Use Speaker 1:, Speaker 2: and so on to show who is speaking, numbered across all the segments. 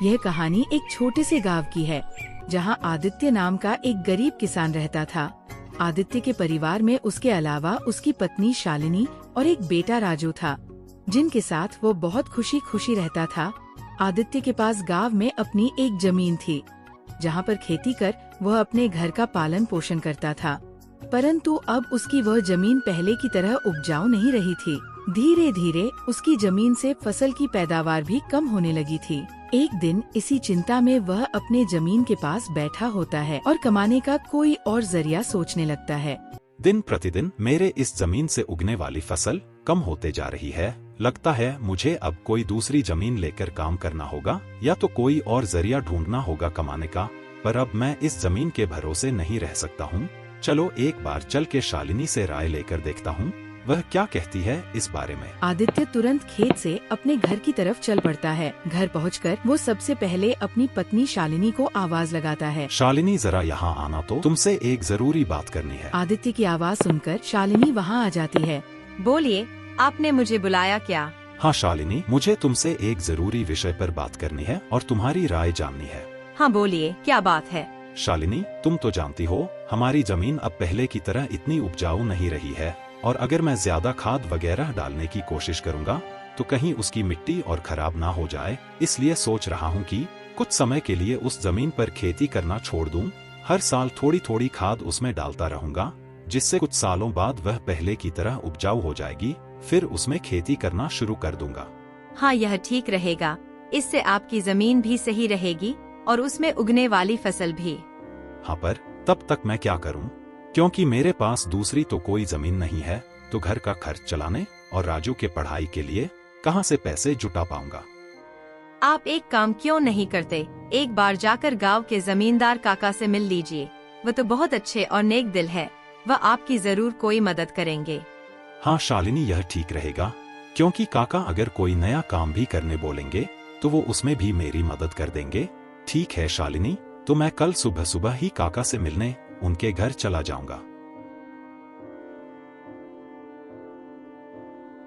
Speaker 1: यह कहानी एक छोटे से गांव की है जहां आदित्य नाम का एक गरीब किसान रहता था। आदित्य के परिवार में उसके अलावा उसकी पत्नी शालिनी और एक बेटा राजू था, जिनके साथ वो बहुत खुशी खुशी रहता था। आदित्य के पास गांव में अपनी एक जमीन थी, जहां पर खेती कर वह अपने घर का पालन पोषण करता था। परंतु अब उसकी वह जमीन पहले की तरह उपजाऊ नहीं रही थी। धीरे धीरे उसकी जमीन से फसल की पैदावार भी कम होने लगी थी। एक दिन इसी चिंता में वह अपने जमीन के पास बैठा होता है और कमाने का कोई और जरिया सोचने लगता है।
Speaker 2: दिन प्रतिदिन मेरे इस जमीन से उगने वाली फसल कम होते जा रही है। लगता है मुझे अब कोई दूसरी जमीन लेकर काम करना होगा या तो कोई और जरिया ढूंढना होगा कमाने का। पर अब मैं इस जमीन के भरोसे नहीं रह सकता हूँ। चलो एक बार चल के शालिनी से राय लेकर देखता हूँ, वह क्या कहती है इस बारे में।
Speaker 1: आदित्य तुरंत खेत से अपने घर की तरफ चल पड़ता है। घर पहुंचकर वो सबसे पहले अपनी पत्नी शालिनी को आवाज लगाता है।
Speaker 2: शालिनी जरा यहाँ आना, तो तुमसे एक जरूरी बात करनी है।
Speaker 1: आदित्य की आवाज सुनकर शालिनी वहाँ आ जाती है।
Speaker 3: बोलिए, आपने मुझे बुलाया क्या?
Speaker 2: हाँ शालिनी, मुझे तुमसे एक जरूरी विषय पर बात करनी है और तुम्हारी राय जाननी है।
Speaker 3: हाँ बोलिए, क्या बात है?
Speaker 2: शालिनी, तुम तो जानती हो हमारी जमीन अब पहले की तरह इतनी उपजाऊ नहीं रही है, और अगर मैं ज्यादा खाद वगैरह डालने की कोशिश करूंगा तो कहीं उसकी मिट्टी और खराब ना हो जाए। इसलिए सोच रहा हूँ कि कुछ समय के लिए उस जमीन पर खेती करना छोड़ दूं। हर साल थोड़ी थोड़ी खाद उसमें डालता रहूंगा, जिससे कुछ सालों बाद वह पहले की तरह उपजाऊ हो जाएगी। फिर उसमें खेती करना शुरू कर दूंगा।
Speaker 3: हाँ, यह ठीक रहेगा। इससे आपकी जमीन भी सही रहेगी और उसमें उगने वाली फसल भी।
Speaker 2: हाँ, पर तब तक मैं क्या करूं? क्योंकि मेरे पास दूसरी तो कोई जमीन नहीं है, तो घर का खर्च चलाने और राजू के पढ़ाई के लिए कहां से पैसे जुटा पाऊंगा?
Speaker 3: आप एक काम क्यों नहीं करते, एक बार जाकर गांव के जमींदार काका से मिल लीजिए। वह तो बहुत अच्छे और नेक दिल है, वह आपकी जरूर कोई मदद करेंगे।
Speaker 2: हाँ शालिनी, यह ठीक रहेगा, क्योंकि काका अगर कोई नया काम भी करने बोलेंगे तो वो उसमें भी मेरी मदद कर देंगे। ठीक है शालिनी, तो मैं कल सुबह सुबह ही काका से मिलने उनके घर चला जाऊंगा।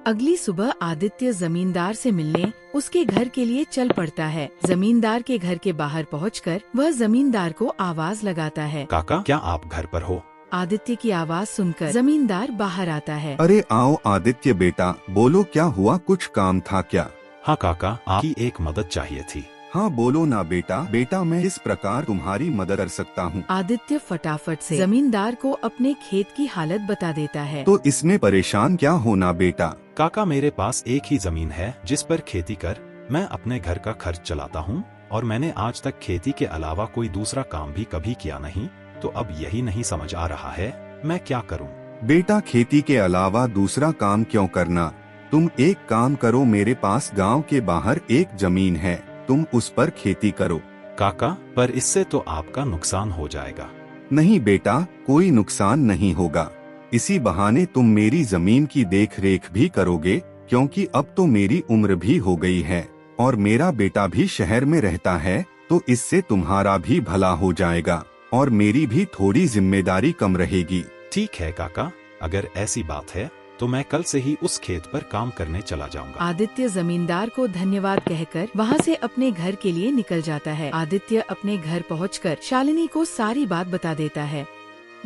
Speaker 1: अगली सुबह आदित्य जमींदार से मिलने उसके घर के लिए चल पड़ता है। जमींदार के घर के बाहर पहुंचकर वह जमींदार को आवाज लगाता है।
Speaker 2: काका, क्या आप घर पर हो?
Speaker 1: आदित्य की आवाज सुनकर जमींदार बाहर आता है।
Speaker 4: अरे आओ आदित्य बेटा, बोलो क्या हुआ, कुछ काम था क्या?
Speaker 2: हाँ काका, आपकी एक मदद चाहिए थी।
Speaker 4: हाँ बोलो ना बेटा मैं इस प्रकार तुम्हारी मदद कर सकता हूँ।
Speaker 1: आदित्य फटाफट से जमींदार को अपने खेत की हालत बता देता है।
Speaker 4: तो इसमें परेशान क्या होना बेटा?
Speaker 2: काका, मेरे पास एक ही जमीन है जिस पर खेती कर मैं अपने घर का खर्च चलाता हूँ, और मैंने आज तक खेती के अलावा कोई दूसरा काम भी कभी किया नहीं। तो अब यही नहीं समझ आ रहा है मैं क्या करूँ।
Speaker 4: बेटा, खेती के अलावा दूसरा काम क्यों करना? तुम एक काम करो, मेरे पास गाँव के बाहर एक जमीन है, तुम उस पर खेती करो।
Speaker 2: काका, पर इससे तो आपका नुकसान हो जाएगा।
Speaker 4: नहीं बेटा, कोई नुकसान नहीं होगा। इसी बहाने तुम मेरी जमीन की देख रेख भी करोगे, क्योंकि अब तो मेरी उम्र भी हो गई है और मेरा बेटा भी शहर में रहता है, तो इससे तुम्हारा भी भला हो जाएगा और मेरी भी थोड़ी जिम्मेदारी कम रहेगी।
Speaker 2: ठीक है काका, अगर ऐसी बात है तो मैं कल से ही उस खेत पर काम करने चला जाऊंगा।
Speaker 1: आदित्य जमींदार को धन्यवाद कहकर वहाँ से अपने घर के लिए निकल जाता है। आदित्य अपने घर पहुंचकर शालिनी को सारी बात बता देता है।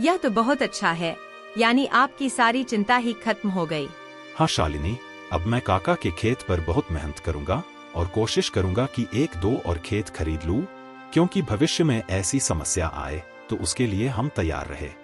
Speaker 3: यह तो बहुत अच्छा है, यानी आपकी सारी चिंता ही खत्म हो गई।
Speaker 2: हाँ शालिनी, अब मैं काका के खेत पर बहुत मेहनत करूंगा और कोशिश करूंगा कि एक दो और खेत खरीद लूं, क्योंकि भविष्य में ऐसी समस्या आए तो उसके लिए हम तैयार रहे।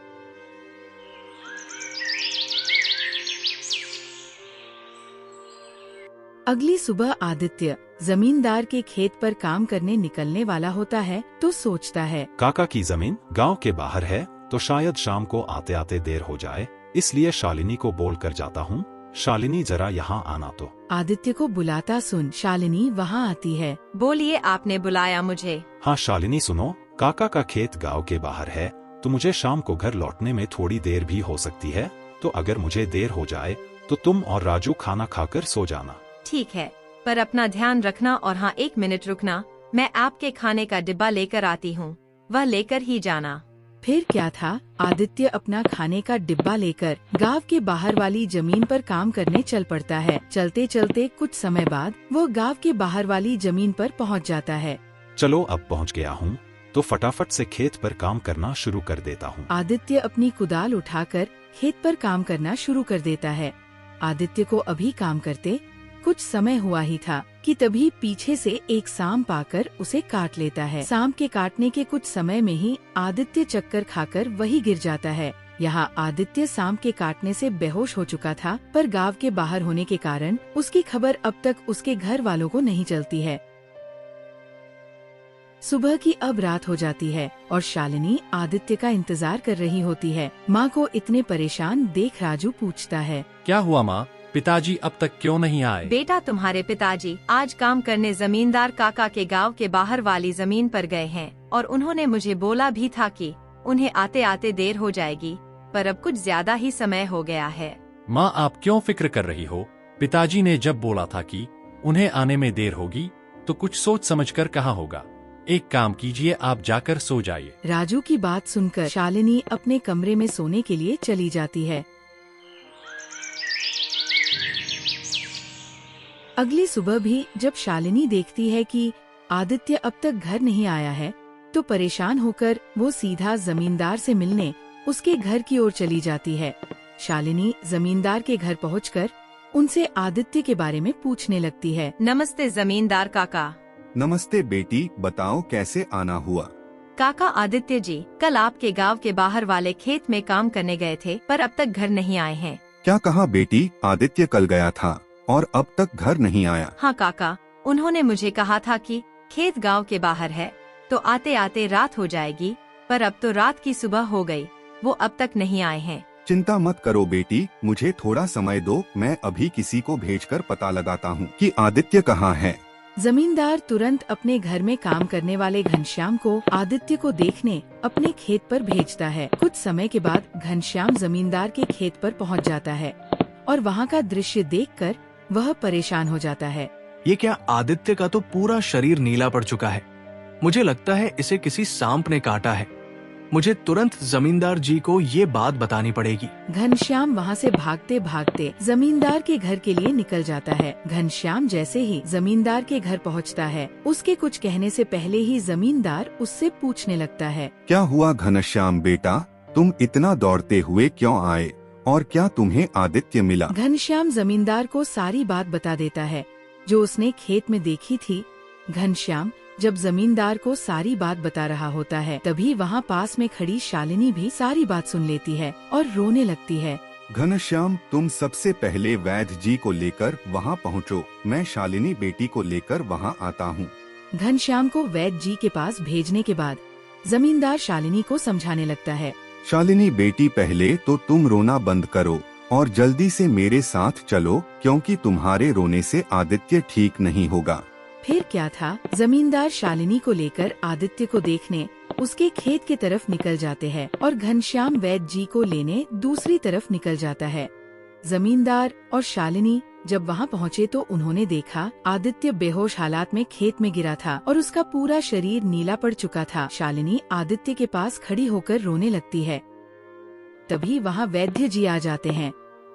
Speaker 1: अगली सुबह आदित्य जमींदार के खेत पर काम करने निकलने वाला होता है तो सोचता है,
Speaker 2: काका की जमीन गांव के बाहर है, तो शायद शाम को आते आते देर हो जाए, इसलिए शालिनी को बोल कर जाता हूँ, शालिनी जरा यहाँ आना। तो
Speaker 1: आदित्य को बुलाता सुन शालिनी वहाँ आती है।
Speaker 3: बोलिए, आपने बुलाया मुझे?
Speaker 2: हाँ शालिनी सुनो, काका का खेत गांव के बाहर है, तो मुझे शाम को घर लौटने में थोड़ी देर भी हो सकती है, तो अगर मुझे देर हो जाए तो तुम और राजू खाना खाकर सो जाना।
Speaker 3: ठीक है, पर अपना ध्यान रखना। और हाँ, 1 मिनट रुकना, मैं आपके खाने का डिब्बा लेकर आती हूँ, वह लेकर ही जाना।
Speaker 1: फिर क्या था, आदित्य अपना खाने का डिब्बा लेकर गांव के बाहर वाली जमीन पर काम करने चल पड़ता है। चलते चलते कुछ समय बाद वो गांव के बाहर वाली जमीन पर पहुंच जाता है।
Speaker 2: चलो अब पहुंच गया हूँ, तो फटाफट से खेत पर काम करना शुरू कर देता हूँ।
Speaker 1: आदित्य अपनी कुदाल उठाकर खेत पर काम करना शुरू कर देता है। आदित्य को अभी काम करते कुछ समय हुआ ही था कि तभी पीछे से एक सांप आकर उसे काट लेता है। सांप के काटने के कुछ समय में ही आदित्य चक्कर खाकर वही गिर जाता है। यहाँ आदित्य सांप के काटने से बेहोश हो चुका था, पर गांव के बाहर होने के कारण उसकी खबर अब तक उसके घर वालों को नहीं चलती है। सुबह की अब रात हो जाती है और शालिनी आदित्य का इंतजार कर रही होती है। माँ को इतने परेशान देख राजू पूछता है,
Speaker 5: क्या हुआ माँ? पिताजी अब तक क्यों नहीं आए?
Speaker 3: बेटा, तुम्हारे पिताजी आज काम करने जमींदार काका के गांव के बाहर वाली जमीन पर गए हैं और उन्होंने मुझे बोला भी था कि उन्हें आते आते देर हो जाएगी, पर अब कुछ ज्यादा ही समय हो गया है।
Speaker 5: माँ, आप क्यों फिक्र कर रही हो? पिताजी ने जब बोला था कि उन्हें आने में देर होगी तो कुछ सोच समझकर कहा होगा। एक काम कीजिए, आप जाकर सो जाइए।
Speaker 1: राजू की बात सुनकर शालिनी अपने कमरे में सोने के लिए चली जाती है। अगली सुबह भी जब शालिनी देखती है कि आदित्य अब तक घर नहीं आया है, तो परेशान होकर वो सीधा जमींदार से मिलने उसके घर की ओर चली जाती है। शालिनी जमींदार के घर पहुंचकर उनसे आदित्य के बारे में पूछने लगती है।
Speaker 3: नमस्ते जमींदार काका।
Speaker 4: नमस्ते बेटी, बताओ कैसे आना हुआ?
Speaker 3: काका, आदित्य जी कल आपके गांव के बाहर वाले खेत में काम करने गए थे, पर अब तक घर नहीं आए हैं।
Speaker 4: क्या कहा बेटी? आदित्य कल गया था और अब तक घर नहीं आया?
Speaker 3: हाँ काका, उन्होंने मुझे कहा था कि खेत गांव के बाहर है तो आते आते रात हो जाएगी, पर अब तो रात की सुबह हो गई, वो अब तक नहीं आए हैं।
Speaker 4: चिंता मत करो बेटी, मुझे थोड़ा समय दो, मैं अभी किसी को भेजकर पता लगाता हूँ कि आदित्य कहाँ है।
Speaker 1: जमींदार तुरंत अपने घर में काम करने वाले घनश्याम को आदित्य को देखने अपने खेत पर भेजता है। कुछ समय के बाद घनश्याम जमींदार के खेत पर पहुंच जाता है और वहां का दृश्य देखकर वह परेशान हो जाता है।
Speaker 6: ये क्या, आदित्य का तो पूरा शरीर नीला पड़ चुका है। मुझे लगता है इसे किसी सांप ने काटा है। मुझे तुरंत जमींदार जी को ये बात बतानी पड़ेगी।
Speaker 1: घनश्याम वहाँ से भागते भागते जमींदार के घर के लिए निकल जाता है। घनश्याम जैसे ही जमींदार के घर पहुँचता है, उसके कुछ कहने से पहले ही जमींदार उससे पूछने लगता है,
Speaker 4: क्या हुआ घनश्याम बेटा, तुम इतना दौड़ते हुए क्यों आए और क्या तुम्हें आदित्य मिला?
Speaker 1: घनश्याम जमींदार को सारी बात बता देता है जो उसने खेत में देखी थी। घनश्याम जब जमींदार को सारी बात बता रहा होता है, तभी वहाँ पास में खड़ी शालिनी भी सारी बात सुन लेती है और रोने लगती है।
Speaker 4: घनश्याम, तुम सबसे पहले वैद्य जी को लेकर वहाँ पहुँचो, मैं शालिनी बेटी को लेकर वहाँ आता हूँ।
Speaker 1: घनश्याम को वैद्य जी के पास भेजने के बाद जमींदार शालिनी को समझाने लगता है।
Speaker 4: शालिनी बेटी, पहले तो तुम रोना बंद करो और जल्दी से मेरे साथ चलो, क्योंकि तुम्हारे रोने से आदित्य ठीक नहीं होगा।
Speaker 1: फिर क्या था, जमींदार शालिनी को लेकर आदित्य को देखने उसके खेत की तरफ निकल जाते हैं और घनश्याम वैद्य जी को लेने दूसरी तरफ निकल जाता है। जमींदार और शालिनी जब वहाँ पहुँचे तो उन्होंने देखा आदित्य बेहोश हालात में खेत में गिरा था और उसका पूरा शरीर नीला पड़ चुका था। शालिनी आदित्य के पास खड़ी होकर रोने लगती है। तभी वहाँ वैद्य जी आ जाते हैं।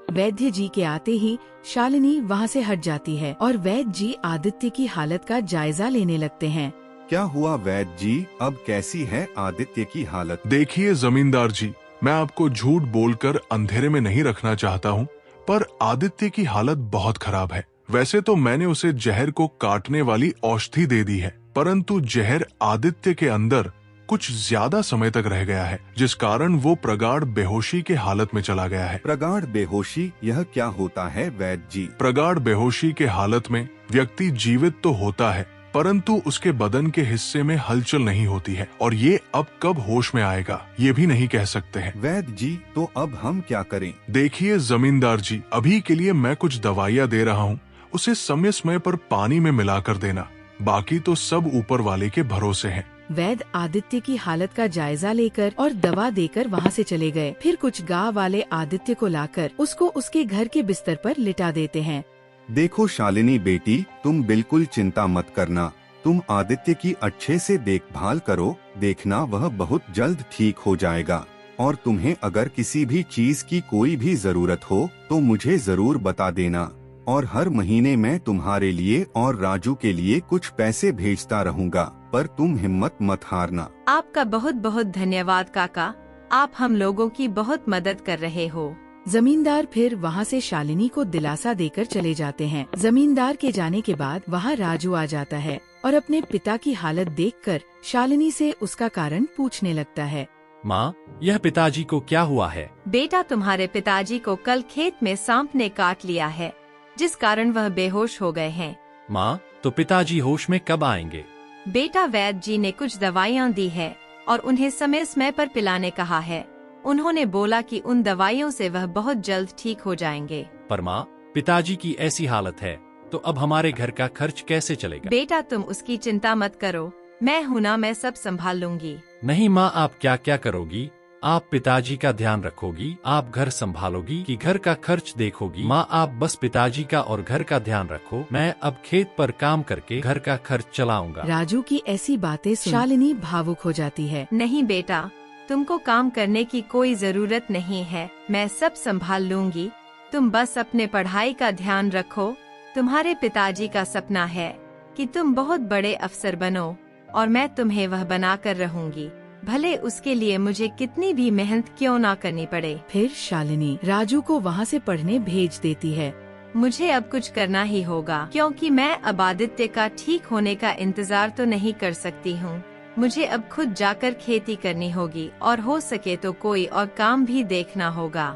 Speaker 1: वैद्य जी के आते ही शालिनी वहाँ से हट जाती है और वैद्य जी आदित्य की हालत का जायजा लेने लगते हैं।
Speaker 4: क्या हुआ वैद्य जी, अब कैसी है आदित्य की हालत?
Speaker 7: देखिए जमींदार जी, मैं आपको झूठ बोलकर अंधेरे में नहीं रखना चाहता हूँ, पर आदित्य की हालत बहुत खराब है। वैसे तो मैंने उसे जहर को काटने वाली औषधि दे दी है, परंतु जहर आदित्य के अंदर कुछ ज्यादा समय तक रह गया है, जिस कारण वो प्रगाढ़ बेहोशी के हालत में चला गया है।
Speaker 4: प्रगाढ़ बेहोशी, यह क्या होता है वैद्य जी?
Speaker 7: प्रगाढ़ बेहोशी के हालत में व्यक्ति जीवित तो होता है, परंतु उसके बदन के हिस्से में हलचल नहीं होती है और ये अब कब होश में आएगा ये भी नहीं कह सकते हैं।
Speaker 4: वैद्य जी, तो अब हम क्या करें?
Speaker 7: देखिए जमींदार जी, अभी के लिए मैं कुछ दवाइयाँ दे रहा हूँ, उसे समय समय पर पानी में मिलाकर देना, बाकी तो सब ऊपर वाले के भरोसे है।
Speaker 1: वैद्य आदित्य की हालत का जायजा लेकर और दवा देकर वहाँ से चले गए। फिर कुछ गांव वाले आदित्य को लाकर उसको उसके घर के बिस्तर पर लिटा देते हैं।
Speaker 4: देखो शालिनी बेटी, तुम बिल्कुल चिंता मत करना, तुम आदित्य की अच्छे से देखभाल करो, देखना वह बहुत जल्द ठीक हो जाएगा। और तुम्हें अगर किसी भी चीज की कोई भी जरूरत हो तो मुझे जरूर बता देना, और हर महीने मैं तुम्हारे लिए और राजू के लिए कुछ पैसे भेजता रहूँगा। पर तुम हिम्मत मत हारना।
Speaker 3: आपका बहुत बहुत धन्यवाद काका, आप हम लोगों की बहुत मदद कर रहे हो।
Speaker 1: जमींदार फिर वहाँ से शालिनी को दिलासा देकर चले जाते हैं। जमींदार के जाने के बाद वहाँ राजू आ जाता है और अपने पिता की हालत देखकर शालिनी से उसका कारण पूछने लगता है।
Speaker 5: माँ, यह पिताजी को क्या हुआ है?
Speaker 3: बेटा, तुम्हारे पिताजी को कल खेत में सांप ने काट लिया है, जिस कारण वह बेहोश हो गए हैं।
Speaker 5: माँ, तो पिताजी होश में कब आएंगे?
Speaker 3: बेटा, वैद्य जी ने कुछ दवाइयाँ दी है और उन्हें समय समय पर पिलाने कहा है। उन्होंने बोला कि उन दवाइयों से वह बहुत जल्द ठीक हो जाएंगे।
Speaker 5: पर माँ, पिताजी की ऐसी हालत है तो अब हमारे घर का खर्च कैसे चलेगा?
Speaker 3: बेटा, तुम उसकी चिंता मत करो, मैं हूँ ना, मैं सब संभाल लूंगी।
Speaker 5: नहीं माँ, आप क्या क्या करोगी? आप पिताजी का ध्यान रखोगी, आप घर संभालोगी कि घर का खर्च देखोगी? माँ, आप बस पिताजी का और घर का ध्यान रखो, मैं अब खेत पर काम करके घर का खर्च चलाऊंगा।
Speaker 1: राजू की ऐसी बातें सुन शालिनी भावुक हो जाती है।
Speaker 3: नहीं बेटा, तुमको काम करने की कोई जरूरत नहीं है, मैं सब संभाल लूंगी। तुम बस अपने पढ़ाई का ध्यान रखो। तुम्हारे पिताजी का सपना है कि तुम बहुत बड़े अफसर बनो और मैं तुम्हें वह बनाकर रहूंगी, भले उसके लिए मुझे कितनी भी मेहनत क्यों ना करनी पड़े।
Speaker 1: फिर शालिनी राजू को वहाँ से पढ़ने भेज देती है।
Speaker 3: मुझे अब कुछ करना ही होगा, क्योंकि मैं अब आदित्य का ठीक होने का इंतजार तो नहीं कर सकती हूँ। मुझे अब खुद जाकर खेती करनी होगी और हो सके तो कोई और काम भी देखना होगा।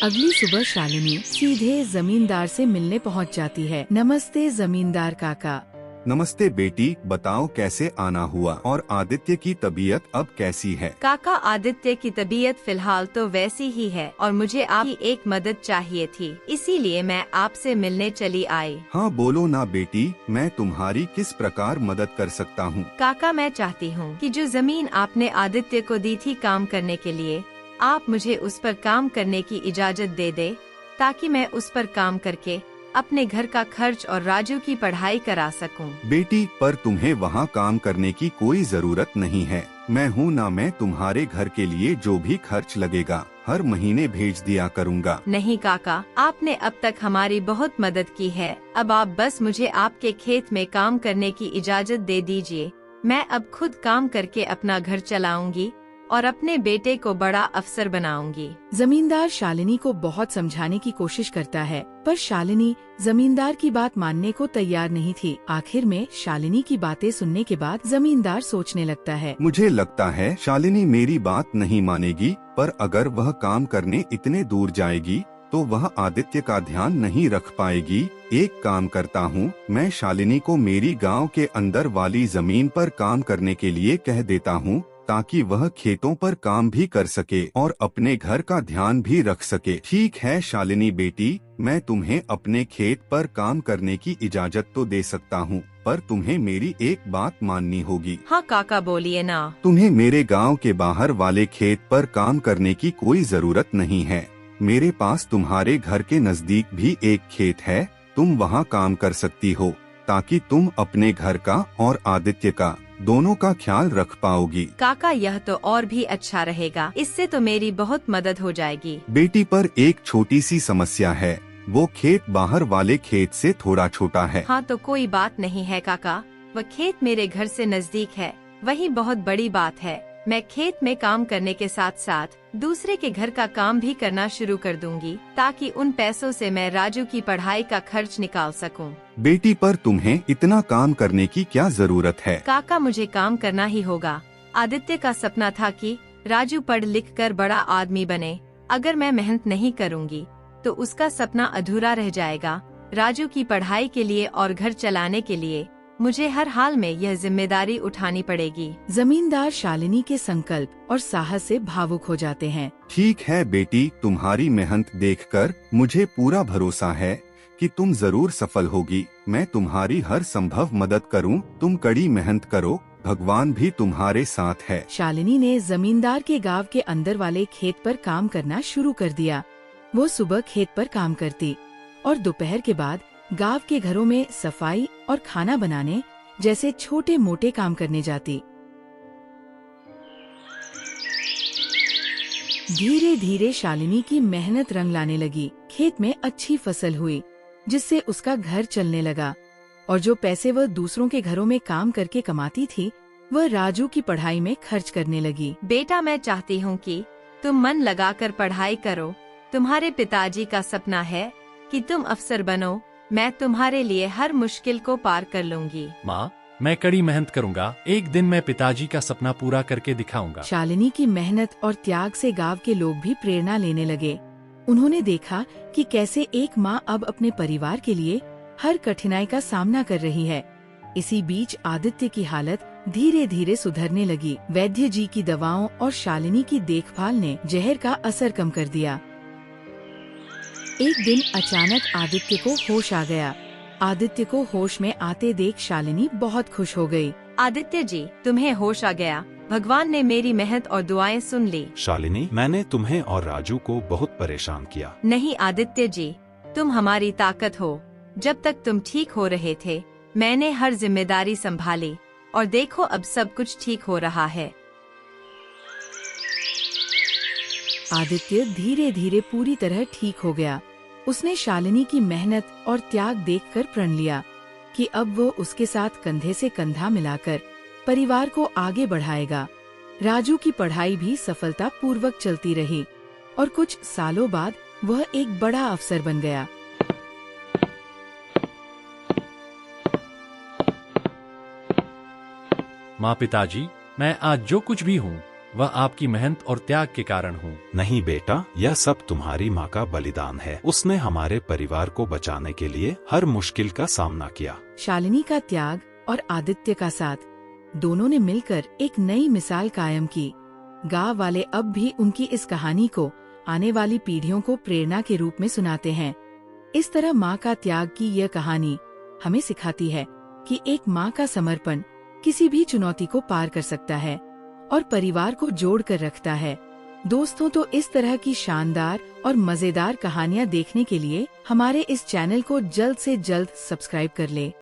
Speaker 1: अगली सुबह शालिनी सीधे जमींदार से मिलने पहुंच जाती है। नमस्ते जमींदार काका।
Speaker 4: नमस्ते बेटी, बताओ कैसे आना हुआ और आदित्य की तबीयत अब कैसी है?
Speaker 3: काका, आदित्य की तबीयत फिलहाल तो वैसी ही है और मुझे आपकी एक मदद चाहिए थी, इसीलिए मैं आपसे मिलने चली आई।
Speaker 4: हाँ बोलो ना बेटी, मैं तुम्हारी किस प्रकार मदद कर सकता हूँ?
Speaker 3: काका, मैं चाहती हूँ कि जो जमीन आपने आदित्य को दी थी काम करने के लिए, आप मुझे उस पर काम करने की इजाज़त दे दे, ताकि मैं उस पर काम करके अपने घर का खर्च और राजू की पढ़ाई करा सकूं।
Speaker 4: बेटी, पर तुम्हें वहाँ काम करने की कोई जरूरत नहीं है। मैं हूँ ना, मैं तुम्हारे घर के लिए जो भी खर्च लगेगा हर महीने भेज दिया करूँगा।
Speaker 3: नहीं काका, आपने अब तक हमारी बहुत मदद की है, अब आप बस मुझे आपके खेत में काम करने की इजाज़त दे दीजिए। मैं अब खुद काम करके अपना घर चलाऊंगी और अपने बेटे को बड़ा अफसर बनाऊंगी।
Speaker 1: जमींदार शालिनी को बहुत समझाने की कोशिश करता है, पर शालिनी जमींदार की बात मानने को तैयार नहीं थी। आखिर में शालिनी की बातें सुनने के बाद जमींदार सोचने लगता है,
Speaker 4: मुझे लगता है शालिनी मेरी बात नहीं मानेगी, पर अगर वह काम करने इतने दूर जाएगी तो वह आदित्य का ध्यान नहीं रख पाएगी। एक काम करता हूँ, मैं शालिनी को मेरी गांव के अंदर वाली जमीन पर काम करने के लिए कह देता हूँ, ताकि वह खेतों पर काम भी कर सके और अपने घर का ध्यान भी रख सके। ठीक है शालिनी बेटी, मैं तुम्हें अपने खेत पर काम करने की इजाज़त तो दे सकता हूँ, पर तुम्हें मेरी एक बात माननी होगी।
Speaker 3: हाँ काका, बोलिए ना।
Speaker 4: तुम्हें मेरे गांव के बाहर वाले खेत पर काम करने की कोई जरूरत नहीं है। मेरे पास तुम्हारे घर के नजदीक भी एक खेत है, तुम वहाँ काम कर सकती हो, ताकि तुम अपने घर का और आदित्य का दोनों का ख्याल रख पाओगी।
Speaker 3: काका, यह तो और भी अच्छा रहेगा, इससे तो मेरी बहुत मदद हो जाएगी।
Speaker 4: बेटी, पर एक छोटी सी समस्या है, वो खेत बाहर वाले खेत से थोड़ा छोटा है।
Speaker 3: हाँ तो कोई बात नहीं है काका, वह खेत मेरे घर से नजदीक है, वही बहुत बड़ी बात है। मैं खेत में काम करने के साथ साथ दूसरे के घर का काम भी करना शुरू कर दूंगी, ताकि उन पैसों से मैं राजू की पढ़ाई का खर्च निकाल सकूं।
Speaker 4: बेटी, पर तुम्हें इतना काम करने की क्या जरूरत है?
Speaker 3: काका, मुझे काम करना ही होगा। आदित्य का सपना था कि राजू पढ़ लिख कर बड़ा आदमी बने। अगर मैं मेहनत नहीं करूंगी तो उसका सपना अधूरा रह जाएगा। राजू की पढ़ाई के लिए और घर चलाने के लिए मुझे हर हाल में यह जिम्मेदारी उठानी पड़ेगी।
Speaker 1: जमींदार शालिनी के संकल्प और साहस से भावुक हो जाते हैं।
Speaker 4: ठीक है बेटी, तुम्हारी मेहनत देखकर मुझे पूरा भरोसा है कि तुम जरूर सफल होगी। मैं तुम्हारी हर संभव मदद करूं, तुम कड़ी मेहनत करो, भगवान भी तुम्हारे साथ है।
Speaker 1: शालिनी ने जमींदार के गांव के अंदर वाले खेत पर काम करना शुरू कर दिया। वो सुबह खेत पर काम करती और दोपहर के बाद गांव के घरों में सफाई और खाना बनाने जैसे छोटे मोटे काम करने जाती। धीरे धीरे शालिनी की मेहनत रंग लाने लगी। खेत में अच्छी फसल हुई, जिससे उसका घर चलने लगा। और जो पैसे वह दूसरों के घरों में काम करके कमाती थी वह राजू की पढ़ाई में खर्च करने लगी।
Speaker 3: बेटा, मैं चाहती हूँ कि तुम मन लगाकर पढ़ाई करो। तुम्हारे पिताजी का सपना है कि तुम अफसर बनो। मैं तुम्हारे लिए हर मुश्किल को पार कर लूंगी।
Speaker 5: माँ, मैं कड़ी मेहनत करूँगा। एक दिन मैं पिताजी का सपना पूरा करके दिखाऊंगा।
Speaker 1: शालिनी की मेहनत और त्याग से गांव के लोग भी प्रेरणा लेने लगे। उन्होंने देखा कि कैसे एक माँ अब अपने परिवार के लिए हर कठिनाई का सामना कर रही है। इसी बीच आदित्य की हालत धीरे धीरे सुधरने लगी। वैद्य जी की दवाओं और शालिनी की देखभाल ने जहर का असर कम कर दिया। एक दिन अचानक आदित्य को होश आ गया। आदित्य को होश में आते देख शालिनी बहुत खुश हो गई।
Speaker 3: आदित्य जी, तुम्हें होश आ गया। भगवान ने मेरी मेहनत और दुआएं सुन ली।
Speaker 2: शालिनी, मैंने तुम्हें और राजू को बहुत परेशान किया।
Speaker 3: नहीं आदित्य जी, तुम हमारी ताकत हो। जब तक तुम ठीक हो रहे थे मैंने हर जिम्मेदारी संभाली और देखो अब सब कुछ ठीक हो रहा है।
Speaker 1: आदित्य धीरे धीरे पूरी तरह ठीक हो गया। उसने शालिनी की मेहनत और त्याग देखकर प्रण लिया कि अब वो उसके साथ कंधे से कंधा मिलाकर परिवार को आगे बढ़ाएगा। राजू की पढ़ाई भी सफलता पूर्वक चलती रही और कुछ सालों बाद वह एक बड़ा अफसर बन गया।
Speaker 5: माँ, पिताजी, मैं आज जो कुछ भी हूँ वह आपकी मेहनत और त्याग के कारण हूँ।
Speaker 2: नहीं बेटा, यह सब तुम्हारी माँ का बलिदान है। उसने हमारे परिवार को बचाने के लिए हर मुश्किल का सामना किया।
Speaker 1: शालिनी का त्याग और आदित्य का साथ दोनों ने मिलकर एक नई मिसाल कायम की। गांव वाले अब भी उनकी इस कहानी को आने वाली पीढ़ियों को प्रेरणा के रूप में सुनाते हैं। इस तरह माँ का त्याग की यह कहानी हमें सिखाती है कि एक माँ का समर्पण किसी भी चुनौती को पार कर सकता है और परिवार को जोड़ कर रखता है। दोस्तों, तो इस तरह की शानदार और मजेदार कहानियाँ देखने के लिए हमारे इस चैनल को जल्द से जल्द सब्सक्राइब कर ले।